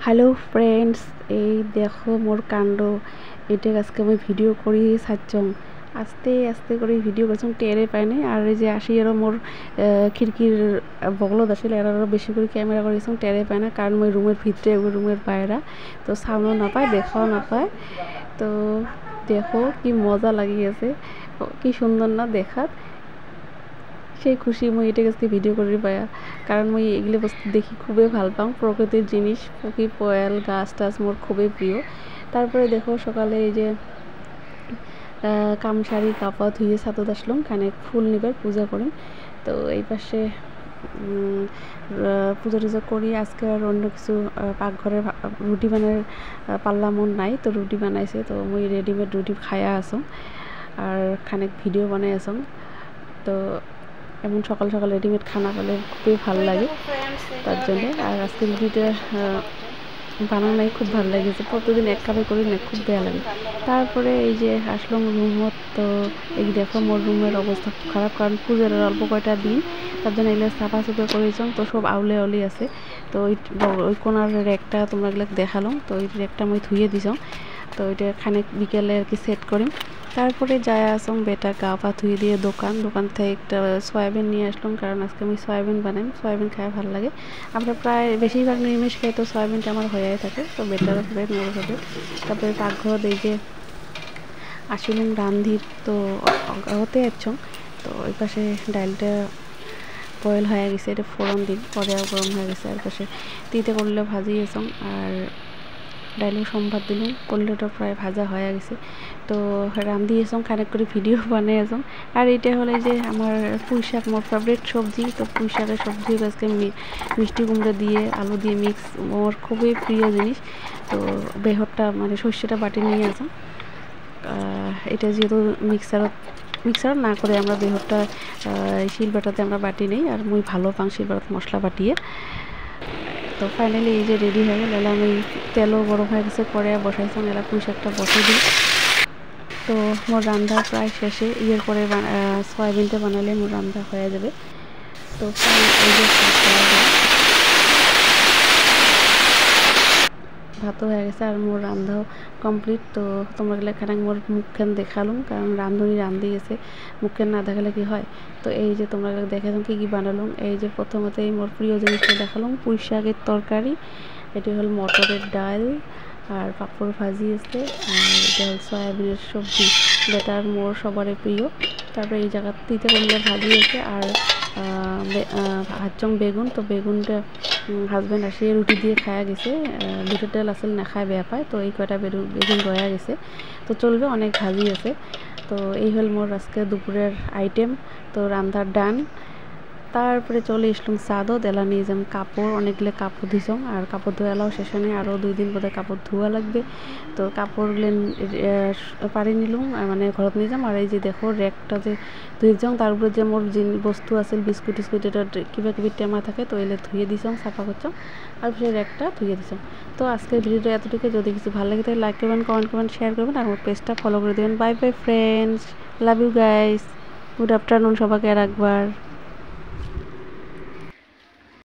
Hello friends, এই দেখো মোর কাণ্ড। এটা আজকে আমি ভিডিও করি সাচ্ছং আস্তে আস্তে করে ভিডিও করছং টেরে পাই নাই। আর এই যে আসি এরও মোর খিড়কির বগলত আসিল এরারও বেশি করে ক্যামেরা করেছং টেরে পায় না, কারণ মই রুমের ভিতরে ওই রুমের বাইরা তো সাউন্ডও না পায়, দেখাও না পায়। তো দেখো কি মজা লাগিয়েছে, কি সুন্দর না দেখাত। সেই খুশি মই এটা আজকে ভিডিও করে পায়া, কারণ মই এগুলো বস্তু দেখি খুবই ভাল পাওঁ। প্রকৃতির জিনিস, পক্ষী পয়াল গাছ টাছ মোর খুবই প্রিয়। তারপরে দেখো সকালে এই যে কামসারি কাপড় ধুয়ে ছাতত আসলাম, খানে ফুল নিবার পূজা করিম। তো এই পাশে পূজা টুজা করি। আজকে আর অন্য কিছু পাকঘরে রুটি বানার পাল্লা মন নাই, তো রুটি বানাইছে। তো মই রেডিমেড রুটি খায়া আসং আর খানিক ভিডিও বানাই আসং। তো এমন সকাল সকাল রেডিমেড খানা পেলে খুবই ভালো লাগে, তার জন্যে। আর আজকে রুটিটা বানানোই খুব ভালো লাগেছে, প্রতিদিন এক কাপে করি না, খুব ভালো লাগে। তারপরে এই যে আসলাম রুমত। তো এই দেখো মোর রুমের অবস্থা খুব খারাপ, কারণ পুজোর অল্প কয়টা দিন, তার জন্য এগুলো সাফা সুফা করেছিলাম। তো সব আউলে আউলি আছে। তো ওই কোনার র্যাকটা তোমরা এগুলো দেখালাম, তো ওই র্যাকটা আমি ধুয়ে দিছাম। তো ওইটা খানিক বিকেলে আর কি সেট করিম। তারপরে যায় আসলাম বেটা গা পা ধুয়ে দিয়ে দোকান থেকে একটা সয়াবিন নিয়ে আসলাম, কারণ আজকে আমি সয়াবিন বানাই, সয়াবিন খাওয়া ভালো লাগে। আমরা প্রায় বেশিরভাগ নিরামিষ খাই, তো সয়াবিনটা আমার হয়ে থাকে। তো বেটারও হবে মোর হবে। তারপরে পাকঘর এই যে আসলাম রান্ধির, তো হতে যাচ্ছ। তো ওই পাশে ডালটা বয়েল হয়ে গেছে, এটা ফোড়ন দিন পরে গরম হয়ে গেছে। আর পাশে তিতে করলে ভাজি আসং, আর ডাইলও সম্বাদ দিলাম, করলেটা প্রায় ভাজা হয়ে গেছে। তো রান্ধি আসং, খানিক করে ভিডিও বানাই আসং। আর এটা হলে যে আমার পুঁই শাক, মোর ফেভারিট সবজি। তো পুঁই শাকের সবজি আজকে মিষ্টি কুমড়া দিয়ে আলু দিয়ে মিক্স, মোর খুবই প্রিয় জিনিস। তো বেহরটা মানে সর্ষেটা বাটি নিয়ে আসং। এটা যেহেতু মিক্সারত না করে আমরা বেহরটা শিলবাটাতে আমরা বাটি নেই, আর মুই ভালো পাং শিলবাটাতে মশলা বাটিয়ে। তো ফাইনালি এই যে রেডি হয়ে গেল। এলা আমি তেলও গরম হয়ে গেছে, পরে বসাইছিলাম, এলা পুঁই শাকটা বসে দিই। তো মোর রান্না প্রায় শেষে, ইয়ের পরে সয়াবিনটা বানালে মোর রান্না হয়ে যাবে। তো এই যে ভাতও হয়ে গেছে আর মোর রান্নাও কমপ্লিট। তো তোমরা গেলে এখানে মোর মুখখান দেখালাম, কারণ রাঁধুনি রান্ধি গেছে, মুখখান না দেখালে কি হয়। তো এই যে তোমরা দেখালাম কী কী বানালাম। এই যে প্রথমতেই মোর প্রিয় জিনিসটা দেখালাম, পুঁই শাকের তরকারি। এটি হল মটরের ডাল, আর পাঁপড় ভাজি আছে, আর এটা হল সয়াবিনের সবজি, যেটা মোর সবারই প্রিয়। তারপরে এই জায়গা তিতে করলে ভাজি আছে, আর হাঁচং বেগুন। তো বেগুনটা হাজব্যান্ড আসিয়ে রুটি দিয়ে খায়া গেছে, দুটো তেল আসলে না খায় বেয়া পায়, তো এই কয়টা বেগুন রয়া গেছে, তো চলবে, অনেক ভাজি আছে। তো এই হল মোর আজকে দুপুরের আইটেম। তো রান্ধার ডান। তারপরে চলে আসলাম সাদত, এলা নিয়ে যাম কাপড়, অনেকগুলো কাপড় দিছম, আর কাপড় ধোয়া এলাও শেষে নেই, আরও 2 দিন বোধহয় কাপড় ধোয়া লাগবে। তো কাপড়গুলো পাড়ি নিলাম, মানে ঘরত নিয়ে যাম। আর এই যে দেখো র্যাকটা যে ধুয়ে যাম, তার উপরে যে মোর বস্তু আছে বিস্কুট টিস্কুট, এটা কিবা কিবি টেমা থাকে, তো এলে ধুয়ে দিছম, সাফা করছম, আর সেই র্যাকটা ধুয়ে দিছম। তো আজকের ভিডিওটা এতটুকু। যদি কিছু ভালো লাগে তাহলে লাইক করবেন, কমেন্ট করবেন, শেয়ার করবেন, আর আমার পেজটা ফলো করে দেবেন। Bye bye friends, love you guys, good afternoon সবাইকে আর একবার।